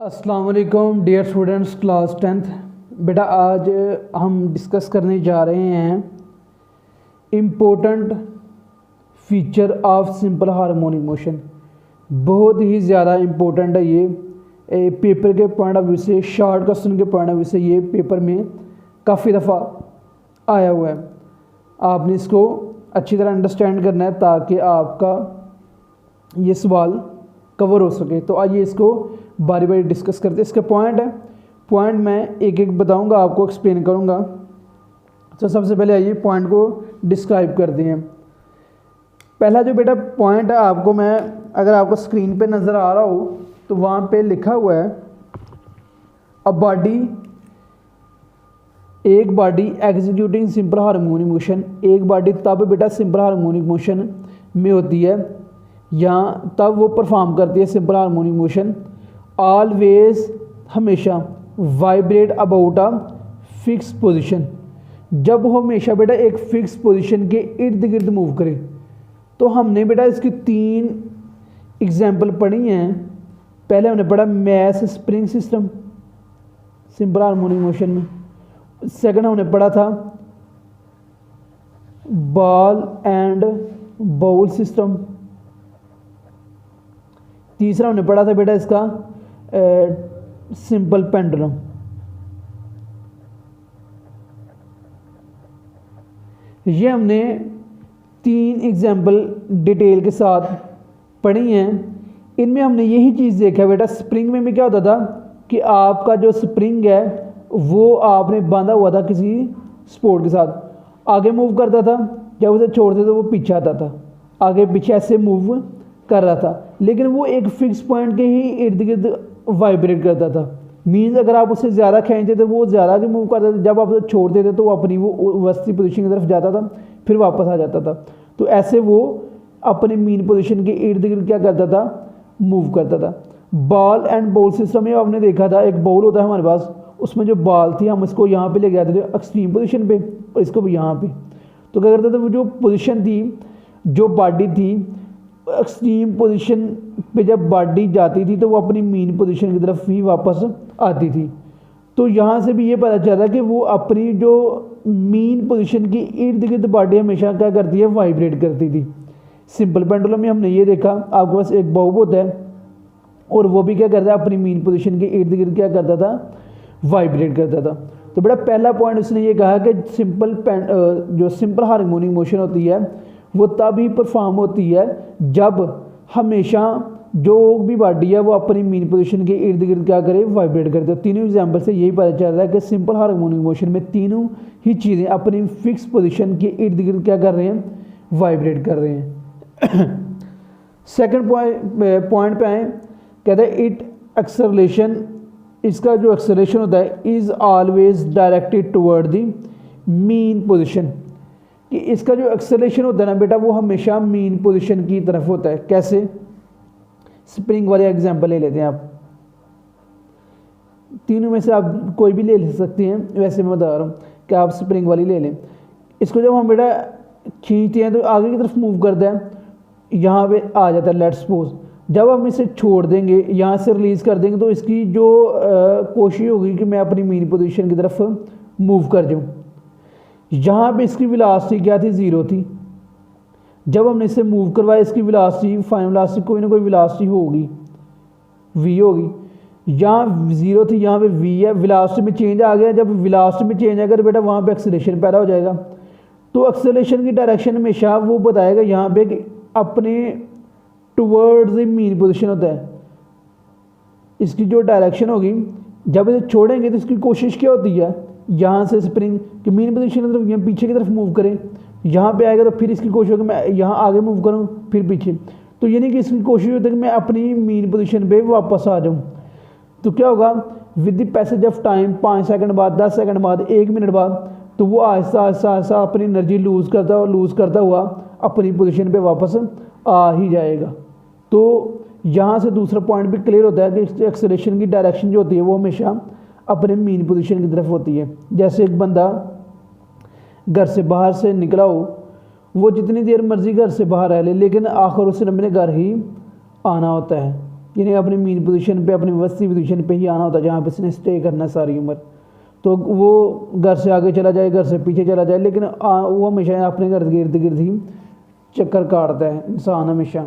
अस्सलाम वालेकुम dear students class 10th। बेटा आज हम डिस्कस करने जा रहे हैं important feature of simple harmonic motion. बहुत ही ज़्यादा इम्पोर्टेंट है ये पेपर के पॉइंट ऑफ व्यू से, शॉर्ट क्वेश्चन के पॉइंट ऑफ व्यू से ये पेपर में काफ़ी दफ़ा आया हुआ है। आपने इसको अच्छी तरह अंडरस्टैंड करना है ताकि आपका ये सवाल कवर हो सके। तो आइए इसको बारी बारी डिस्कस करते हैं। इसके पॉइंट मैं एक एक बताऊंगा, आपको एक्सप्लेन करूंगा। तो सबसे पहले आइए पॉइंट को डिस्क्राइब करते हैं। पहला जो बेटा पॉइंट है, आपको मैं अगर आपको स्क्रीन पे नज़र आ रहा हो तो वहाँ पे लिखा हुआ है अ बॉडी, एक body executing simple harmonic motion. एक बॉडी तब बेटा सिंपल हार्मोनिक मोशन में होती है या तब वो परफॉर्म करती है सिंपल हार्मोनिक मोशन। ऑलवेज हमेशा vibrate about a fix position, जब वो हमेशा बेटा एक फिक्स पोजीशन के इर्द गिर्द मूव करे। तो हमने बेटा इसकी 3 एग्जांपल पढ़ी हैं। पहले हमने पढ़ा mass spring system simple harmonic motion में। सेकंड हमने पढ़ा था बॉल एंड बाउल सिस्टम। तीसरा हमने पढ़ा था बेटा इसका सिंपल पेंडुलम। ये हमने 3 एग्जाम्पल डिटेल के साथ पढ़ी हैं। इनमें हमने यही चीज़ देखा बेटा, स्प्रिंग में भी क्या होता था कि आपका जो स्प्रिंग है वो आपने बांधा हुआ था किसी सपोर्ट के साथ, आगे मूव करता था, जब उसे छोड़ते तो वो पीछे आता था, आगे पीछे ऐसे मूव कर रहा था, लेकिन वो एक फिक्स पॉइंट के ही इर्द गिर्द वाइब्रेट करता था। मीन्स अगर आप उससे ज़्यादा खींचते तो वो ज़्यादा आगे मूव करता था, जब आप उसे छोड़ देते तो वो अपनी वो वस्ती पोजीशन की तरफ जाता था, फिर वापस आ जाता था। तो ऐसे वो अपने मीन पोजीशन के इर्द गिर्द क्या करता था, मूव करता था। बॉल एंड बॉल सिस्टम में आपने देखा था, एक बॉल होता है हमारे पास, उसमें जो बॉल थी हम इसको यहाँ पे ले जाते थे एक्सट्रीम पोजीशन पे और इसको भी यहाँ पे। तो क्या करते थे, वो जो पोजीशन थी, जो बॉडी थी, एक्सट्रीम पोजीशन पे जब बॉडी जाती थी तो वो अपनी मीन पोजीशन की तरफ ही वापस आती थी। तो यहाँ से भी ये पता चलता कि वो अपनी जो मीन पोजीशन की इर्द गिर्द बॉडी हमेशा क्या करती है, वाइब्रेट करती थी। सिंपल पेंडुलम में हमने ये देखा, आपके पास एक बाउब होता है और वो भी क्या करता है, अपनी मीन पोजीशन के इर्द गिर्द क्या करता था, वाइब्रेट करता था। तो बेटा पहला पॉइंट उसने ये कहा कि जो सिंपल हार्मोनिक मोशन होती है वो तब ही परफॉर्म होती है जब हमेशा जो भी बॉडी है वो अपनी मीन पोजीशन के इर्द गिर्द क्या करे, वाइब्रेट करते हो। तीनों एग्जांपल से यही पता चल रहा है कि सिंपल हार्मोनिक मोशन में तीनों ही चीज़ें अपनी फिक्स पोजीशन के इर्द गिर्द क्या कर रहे हैं, वाइब्रेट कर रहे हैं। सेकंड पॉइंट पे आए, कहते हैं इट एक्सेलरेशन, इसका जो एक्सेलरेशन होता है is always directed toward the mean position, कि इसका जो एक्सेलरेशन होता है ना बेटा वो हमेशा मीन पोजीशन की तरफ होता है। कैसे, स्प्रिंग वाले एग्जांपल ले लेते हैं आप, तीनों में से आप कोई भी ले सकते हैं, वैसे मैं बता रहा हूँ कि आप स्प्रिंग वाली ले लें। इसको जब हम बेटा खींचते हैं तो आगे की तरफ मूव करता है, यहाँ पे आ जाता है लेट्स सपोज। जब हम इसे छोड़ देंगे, यहाँ से रिलीज़ कर देंगे, तो इसकी जो कोशिश होगी कि मैं अपनी मीन पोजीशन की तरफ मूव कर जाऊँ। यहाँ पे इसकी वेलोसिटी क्या थी, 0 थी। जब हमने इसे मूव करवाया, इसकी वेलोसिटी, फाइनल वेलोसिटी कोई ना कोई वेलोसिटी होगी, v होगी। यहाँ 0 थी, यहाँ पे v है, वेलोसिटी में चेंज आ गया। जब वेलोसिटी में चेंज आएगा तो बेटा वहाँ पे एक्सेलरेशन पैदा हो जाएगा। तो एक्सेलरेशन की डायरेक्शन हमेशा वो बताएगा यहाँ पे कि अपने टुवर्ड्स द मीन पोजीशन होता है। इसकी जो डायरेक्शन होगी, जब इसे छोड़ेंगे तो इसकी कोशिश क्या होती है, यहाँ से स्प्रिंग की मीन पोजीशन की तरफ, यहाँ पीछे की तरफ मूव करें। यहाँ पे आएगा तो फिर इसकी कोशिश होगी मैं यहाँ आगे मूव करूँ फिर पीछे। तो ये नहीं कि इसकी कोशिश होती है कि मैं अपनी मीन पोजीशन पे वापस आ जाऊँ। तो क्या होगा, with the passage of time, 5 second बाद, 10 सेकंड बाद, 1 मिनट बाद, तो वो आहिस्ता आहिस्ता आहिस्ता अपनी एनर्जी लूज़ करता हुआ अपनी पोजीशन पे वापस आ ही जाएगा। तो यहाँ से दूसरा पॉइंट भी क्लियर होता है कि एक्सेलरेशन की डायरेक्शन जो होती है वो हमेशा अपने मीन पोजीशन की तरफ होती है। जैसे एक बंदा घर से बाहर से निकला हो, वो जितनी देर मर्जी घर से बाहर रह ले, लेकिन आखिर उसे अपने घर ही आना होता है। यानी अपनी मीन पोजीशन पे, अपनी वस्ती पोजीशन पे ही आना होता है जहाँ पे इसने स्टे करना सारी उम्र। तो वो घर से आगे चला जाए, घर से पीछे चला जाए, लेकिन वो हमेशा अपने घर के इर्द गिर्द ही चक्कर काटता है इंसान हमेशा,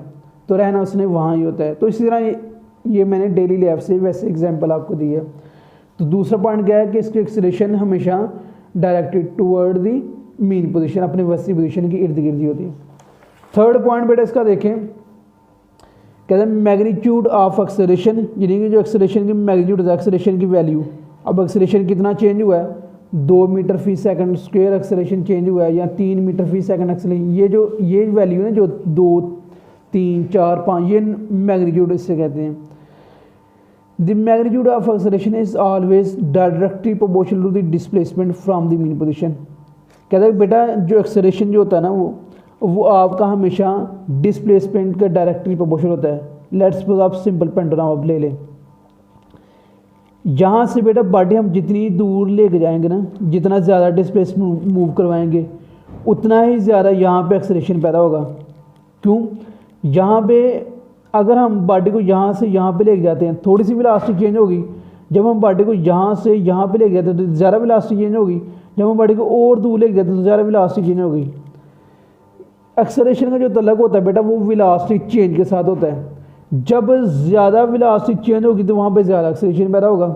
तो रहना उसने वहाँ ही होता है। तो इसी तरह ये मैंने डेली लाइफ से वैसे एग्जांपल आपको दी है। तो दूसरा पॉइंट क्या है कि इसकी एक्सेलरेशन हमेशा directed toward the mean position, अपने वस्ती पोजीशन की इर्द गिर्द ही होती है। थर्ड पॉइंट बेटा इसका देखें, कहते हैं मैग्नीट्यूड ऑफ एक्सेलरेशन, यानी कि जो एक्सेलरेशन की मैग्नीट्यूड है, एक्सेलरेशन की वैल्यू। अब एक्सेलरेशन कितना चेंज हुआ है, 2 मीटर फी सेकंड स्क्वायर एक्सेलरेशन चेंज हुआ है, या 3 मीटर फी सेकंड एक्सेलरेशन। ये वैल्यू है जो 2, 3, 4, 5, ये मैग्नीट्यूड इससे कहते हैं। The magnitude of acceleration is always directly proportional to the displacement from the mean position. कहते हैं बेटा जो एक्सेलरेशन जो होता है ना वो आपका हमेशा डिस्प्लेसमेंट का डायरेक्टली प्रोपोर्शनल होता है। लेट्स सपोज आप सिंपल पेंडुलम आप ले लें, यहाँ से बेटा बॉडी हम जितनी दूर लेके जाएंगे ना, जितना ज़्यादा डिस्प्लेसमेंट मूव करवाएंगे, उतना ही ज़्यादा यहाँ पे एक्सेलरेशन पैदा होगा। क्यों? यहाँ पे अगर हम बॉडी को यहाँ से यहाँ पे लेके जाते हैं, थोड़ी सी वेलोसिटी चेंज होगी। जब हम बॉडी को यहाँ से यहाँ पे लेके जाते हैं तो ज़्यादा वेलोसिटी चेंज होगी। जब हम बॉडी को और दूर लेके जाते हैं तो ज़्यादा वेलोसिटी चेंज होगी। एक्सेलरेशन का जो तल्लक होता है बेटा वो वेलोसिटी चेंज के साथ होता है। जब ज़्यादा वेलोसिटी चेंज होगी तो वहाँ पे ज़्यादा एक्सेलरेशन पैदा होगा।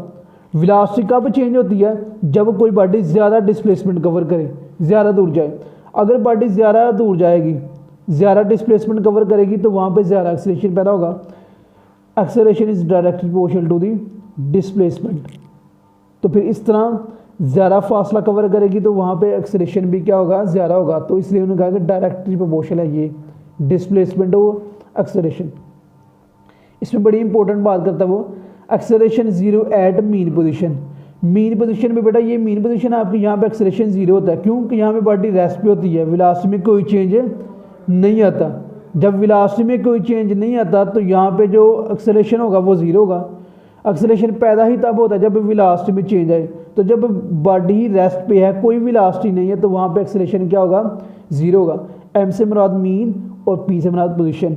वेलोसिटी कब चेंज होती है? जब कोई बॉडी ज़्यादा डिस्प्लेसमेंट कवर करे, ज़्यादा दूर जाए। अगर बॉडी ज़्यादा दूर जाएगी, ज़्यादा डिस्प्लेसमेंट कवर करेगी, तो वहाँ पे ज़्यादा एक्सेलरेशन पैदा होगा। Acceleration is directly proportional to the displacement. तो फिर इस तरह ज़्यादा फासला कवर करेगी तो वहाँ पे एक्सेलरेशन भी क्या होगा, ज़्यादा होगा। तो इसलिए उन्होंने कहा कि डायरेक्टली प्रोपोर्शनल है ये डिस्प्लेसमेंट और एक्सेलरेशन। इसमें बड़ी इंपॉर्टेंट बात करता है वो acceleration zero at mean position. Mean position में बेटा ये मीन पोजीशन आपकी यहाँ पे एक्सेलरेशन जीरो होता है, क्योंकि यहाँ पे बॉडी रेस्ट पे होती है, वेलोसिटी में कोई चेंज नहीं आता। जब वेलोसिटी में कोई चेंज नहीं आता तो यहाँ पे जो एक्सेलरेशन होगा वो जीरो होगा। एक्सेलरेशन पैदा ही तब होता है जब वेलोसिटी में चेंज आए। तो जब बॉडी ही रेस्ट पे है, कोई वेलोसिटी नहीं है, तो वहाँ पे एक्सेलरेशन क्या होगा, जीरो होगा। एम से मुराद मीन और पी से मुराद पोजीशन।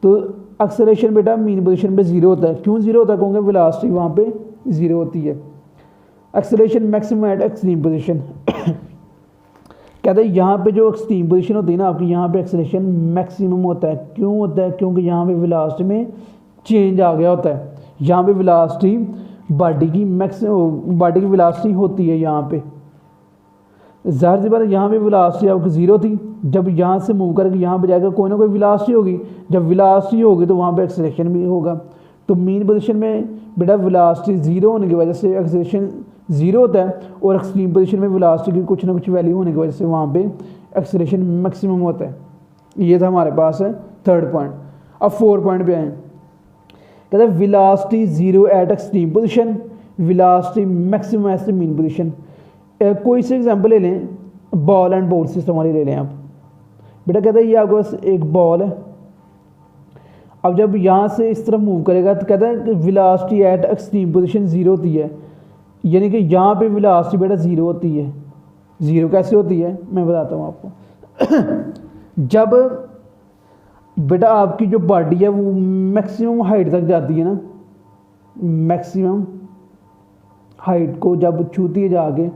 तो एक्सेलरेशन बेटा मीन पोजीशन पे जीरो होता है। क्यों जीरो होता है? क्योंकि वेलोसिटी वहाँ पे जीरो होती है। Acceleration maximum eight extreme position. कहते हैं यहाँ पे जो एक्सट्रीम पोजीशन होती है ना आपकी, यहाँ पे एक्सेलरेशन मैक्सिमम होता है। क्यों होता है? क्योंकि यहाँ पे वेलोसिटी में चेंज आ गया होता है। यहाँ पे वेलोसिटी बॉडी की वेलोसिटी होती है यहाँ पे। ज़ाहिर सी बात है यहाँ पे वेलोसिटी आपकी ज़ीरो थी, जब यहाँ से मूव करके यहाँ पे जाएगा कोई ना कोई वेलोसिटी होगी। जब वेलोसिटी होगी तो वहाँ पे एक्सेलरेशन भी होगा। तो मीन पोजीशन में बेटा वेलोसिटी ज़ीरो होने की वजह से एक्सेलरेशन ज़ीरो होता है, और एक्सट्रीम पोजीशन में वेलोसिटी की कुछ ना कुछ वैल्यू होने की वजह से वहाँ पे एक्सेलरेशन मैक्सिमम होता है। ये था हमारे पास है थर्ड पॉइंट। अब 4 पॉइंट पे आए। कहते हैं velocity zero eight extreme position, velocity maximum at the mean position. कोई से एग्जांपल ले लें, बॉल एंड बोर्ड सिस्टम वाली ले लें आप। बेटा कहते हैं ये आपके पास एक बॉल है। अब जब यहाँ से इस तरफ मूव करेगा तो कहता है कि velocity at extreme position zero होती है, यानी कि यहाँ पे वेलोसिटी बेटा जीरो होती है। जीरो कैसे होती है मैं बताता हूँ आपको। जब बेटा आपकी जो बॉडी है वो मैक्सिमम हाइट तक जाती है ना, मैक्सिमम हाइट को जब छूती है जाके,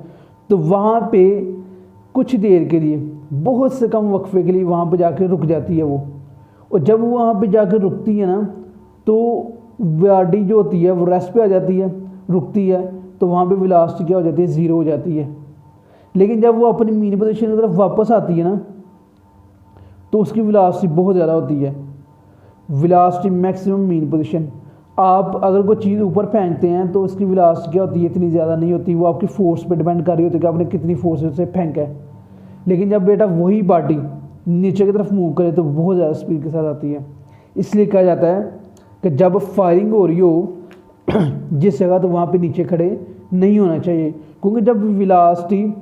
तो वहाँ पे कुछ देर के लिए, बहुत से कम वक्फे के लिए वहाँ पे जाके रुक जाती है वो। और जब वो वहाँ पे जाकर रुकती है ना, तो बॉडी जो होती है वो रेस्ट पे आ जाती है, रुकती है, तो वहाँ पे वेलोसिटी क्या हो जाती है, ज़ीरो हो जाती है। लेकिन जब वो अपनी मीन पोजीशन की तरफ वापस आती है ना, तो उसकी वेलोसिटी बहुत ज़्यादा होती है। Velocity maximum mean position. आप अगर कोई चीज़ ऊपर फेंकते हैं तो उसकी वेलोसिटी क्या होती है, इतनी ज़्यादा नहीं होती। वो आपकी फोर्स पे डिपेंड कर रही होती है कि आपने कितनी फोर्स से उसे फेंका है। लेकिन जब बेटा वही बॉडी नीचे की तरफ मूव करे तो बहुत ज़्यादा स्पीड के साथ आती है। इसलिए कहा जाता है कि जब फायरिंग हो रही हो जिस जगह, तो वहाँ पे नीचे खड़े नहीं होना चाहिए, क्योंकि जब वेलोसिटी,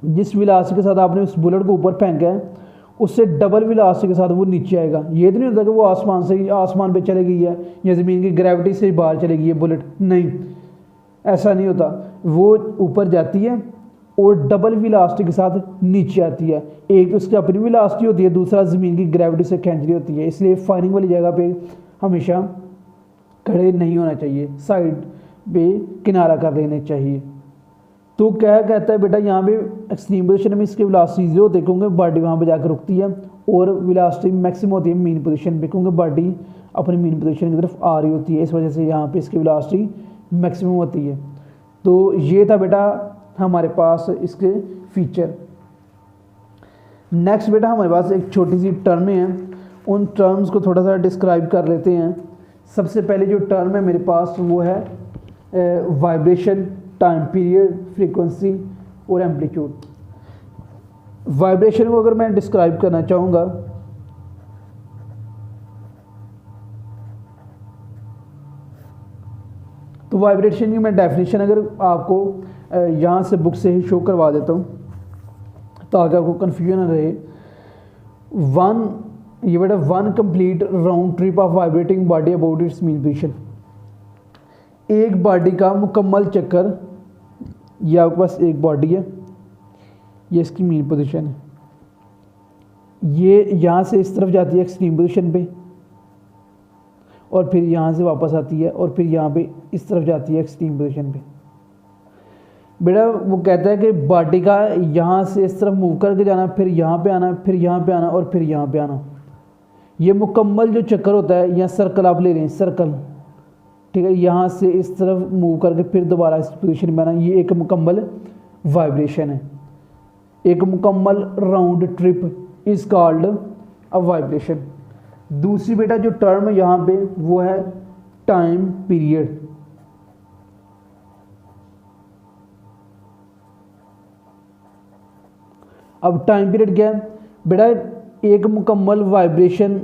जिस वेलोसिटी के साथ आपने उस बुलेट को ऊपर फेंका है, उससे डबल वेलोसिटी के साथ वो नीचे आएगा। ये तो नहीं होता कि वो आसमान पे चली गई है या ज़मीन की ग्रेविटी से बाहर चली गई है बुलेट, नहीं, ऐसा नहीं होता। वो ऊपर जाती है और डबल वेलोसिटी के साथ नीचे आती है। एक तो उसकी अपनी वेलोसिटी होती है, दूसरा ज़मीन की ग्रेविटी से खींच रही होती है। इसलिए फायरिंग वाली जगह पे हमेशा खड़े नहीं होना चाहिए, साइड पे किनारा कर लेने चाहिए। तो क्या कहता है बेटा, यहाँ पे एक्सट्रीम पोजीशन में इसके वेलोसिटी जीरो होते हैं क्योंकि बॉडी वहाँ पे जाकर रुकती है, और वेलोसिटी मैक्सिमम होती है मीन पोजीशन पे क्योंकि बॉडी अपनी मीन पोजीशन की तरफ आ रही होती है, इस वजह से यहाँ पे इसकी वेलोसिटी मैक्सिमम होती है। तो ये था बेटा हमारे पास इसके फीचर। नेक्स्ट बेटा हमारे पास एक छोटी सी टर्म है, उन टर्म्स को थोड़ा सा डिस्क्राइब कर लेते हैं। सबसे पहले जो टर्म है मेरे पास वो है वाइब्रेशन, टाइम पीरियड, फ्रीक्वेंसी और एम्पलीट्यूड। वाइब्रेशन को अगर मैं डिस्क्राइब करना चाहूँगा तो वाइब्रेशन की मैं डेफिनेशन अगर आपको यहाँ से बुक से ही शो करवा देता हूँ ताकि आपको कन्फ्यूजन ना रहे। ये बेटा one complete round trip of vibrating body about it's mean position. एक बॉडी का मुकम्मल चक्कर, ये आपके पास एक बॉडी है, ये इसकी मीन पोजीशन है, ये यहाँ से इस तरफ जाती है एक्सट्रीम पोजीशन पे और फिर यहाँ से वापस आती है और फिर यहाँ पे इस तरफ जाती है एक्सट्रीम पोजीशन पे। बेटा वो कहता है कि बॉडी का यहाँ से इस तरफ मूव करके जाना, फिर यहाँ पे आना, फिर यहाँ पे आना और फिर यहाँ पे आना। ये मुकम्मल जो चक्कर होता है, या सर्कल आप ले रहे हैं, सर्कल, ठीक है, यहाँ से इस तरफ मूव करके फिर दोबारा इस पोजीशन में आना, ये एक मुकम्मल वाइब्रेशन है। एक मुकम्मल round trip is called a vibration. दूसरी बेटा जो टर्म यहाँ पे वो है टाइम पीरियड। अब टाइम पीरियड क्या है बेटा, एक मुकम्मल वाइब्रेशन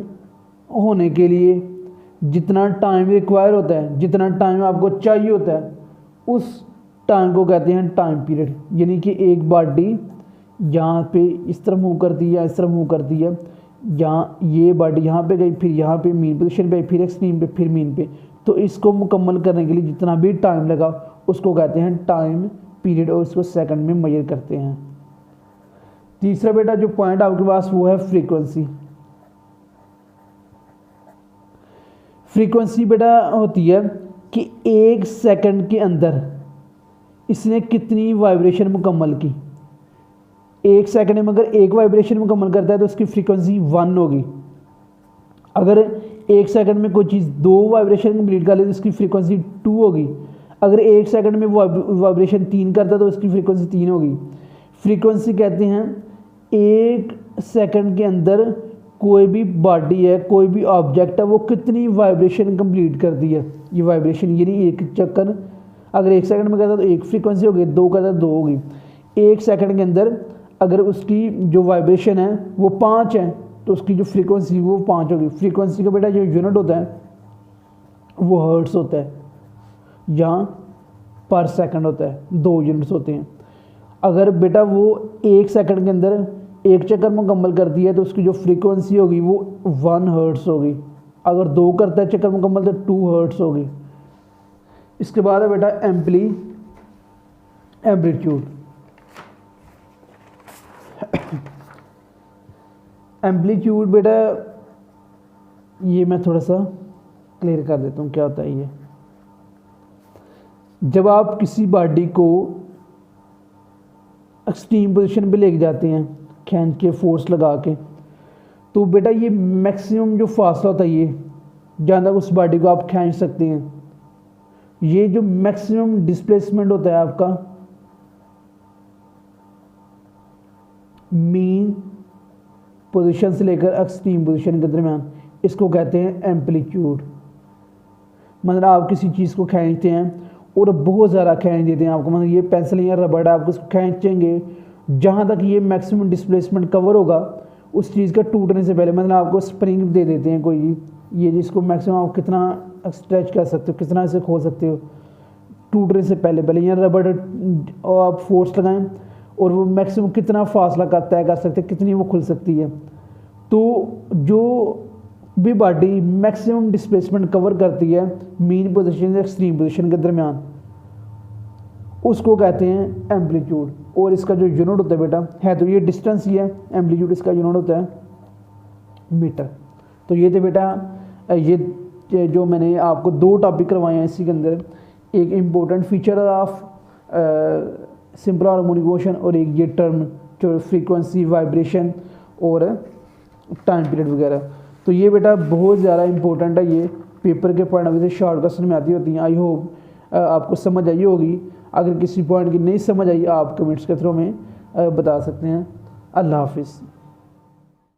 होने के लिए जितना टाइम रिक्वायर होता है, जितना टाइम आपको चाहिए होता है, उस टाइम को कहते हैं टाइम पीरियड। यानी कि एक बॉडी यहाँ पे इस तरफ मूव करती है, इस तरफ मूव करती है, यहाँ ये बॉडी यहाँ पे गई, फिर यहाँ पे मीन पोजीशन पे, फिर एक्सट्रीम पे, फिर मीन पे, तो इसको मुकम्मल करने के लिए जितना भी टाइम लगा उसको कहते हैं टाइम पीरियड और इसको सेकंड में मेजर करते हैं। तीसरा बेटा जो पॉइंट आपके पास वो है फ्रीक्वेंसी। फ्रीक्वेंसी बेटा होती है कि एक सेकंड के अंदर इसने कितनी वाइब्रेशन मुकम्मल की। एक सेकंड में अगर एक वाइब्रेशन मुकम्मल करता है तो उसकी फ्रीक्वेंसी 1 होगी। अगर एक सेकंड में कोई चीज़ 2 वाइब्रेशन कंप्लीट कर ले तो उसकी फ्रीक्वेंसी 2 होगी। अगर एक सेकंड में वाइब्रेशन 3 करता है तो उसकी फ्रीक्वेंसी 3 होगी। फ्रीक्वेंसी कहते हैं एक सेकंड के अंदर कोई भी बॉडी है, कोई भी ऑब्जेक्ट है, वो कितनी वाइब्रेशन कंप्लीट करती है। ये वाइब्रेशन यानी एक चक्कर अगर एक सेकंड में करता है तो एक फ्रीक्वेंसी होगी, 2 करता है 2 होगी। एक सेकंड के अंदर अगर उसकी जो वाइब्रेशन है वो 5 है तो उसकी जो फ्रीक्वेंसी वो 5 होगी। फ्रीक्वेंसी का बेटा जो यूनिट होता है वो हर्ट्स होता है, जहाँ पर सेकंड होता है, 2 यूनिट्स होते हैं। अगर बेटा वो एक सेकंड के अंदर एक चक्कर मुकम्मल करती है तो उसकी जो फ्रीक्वेंसी होगी वो 1 हर्ट्स होगी। अगर 2 करता है चक्कर मुकम्मल तो 2 हर्ट्स होगी। इसके बाद है बेटा एम्पलीट्यूड। एम्पलीट्यूड बेटा ये मैं थोड़ा सा क्लियर कर देता हूँ क्या होता है ये। जब आप किसी बॉडी को एक्सट्रीम पोजीशन पे लेके जाते हैं खींच के, फोर्स लगा के, तो बेटा ये मैक्सिमम जो फासला होता है ये जहाँ तक उस बॉडी को आप खींच सकते हैं, ये जो मैक्सिमम डिस्प्लेसमेंट होता है आपका मीन पोजीशन से लेकर एक्सट्रीम पोजीशन के दरमियान, इसको कहते हैं एम्पलीट्यूड। मतलब आप किसी चीज़ को खींचते हैं और बहुत ज़्यादा खींच देते हैं आपको, मतलब ये पेंसिल या रबड़ आप उसको खींचेंगे जहाँ तक ये मैक्सिमम डिस्प्लेसमेंट कवर होगा उस चीज़ का टूटने से पहले, मतलब आपको स्प्रिंग दे देते हैं कोई, ये जिसको मैक्सिमम आप कितना स्ट्रेच कर सकते हो, कितना इसे खोल सकते हो टूटने से पहले या रबड़ और आप फोर्स लगाएं और वो मैक्सिमम कितना फासला का तय कर सकते हैं, कितनी वो खुल सकती है। तो जो भी बॉडी मैक्सिमम डिस्प्लेसमेंट कवर करती है मीन पोजीशन से एक्सट्रीम पोजीशन के दरमियान, उसको कहते हैं एम्पलीट्यूड। और इसका जो यूनिट होता है बेटा है तो ये डिस्टेंस ही है, एम्पलीट्यूड इसका यूनिट होता है मीटर। तो ये थे बेटा ये जो मैंने आपको 2 टॉपिक करवाए हैं इसी के अंदर, एक important feature of simple harmonic motion और एक ये टर्म जो फ्रीक्वेंसी, वाइब्रेशन और टाइम पीरियड वगैरह। तो ये बेटा बहुत ज़्यादा इंपॉर्टेंट है, ये पेपर के पॉइंट ऑफ व्यू से शॉर्ट क्वेश्चन में आती होती हैं। आई होप आपको समझ आई होगी। अगर किसी पॉइंट की नहीं समझ आई आप कमेंट्स के थ्रू में बता सकते हैं। अल्लाह हाफिज़।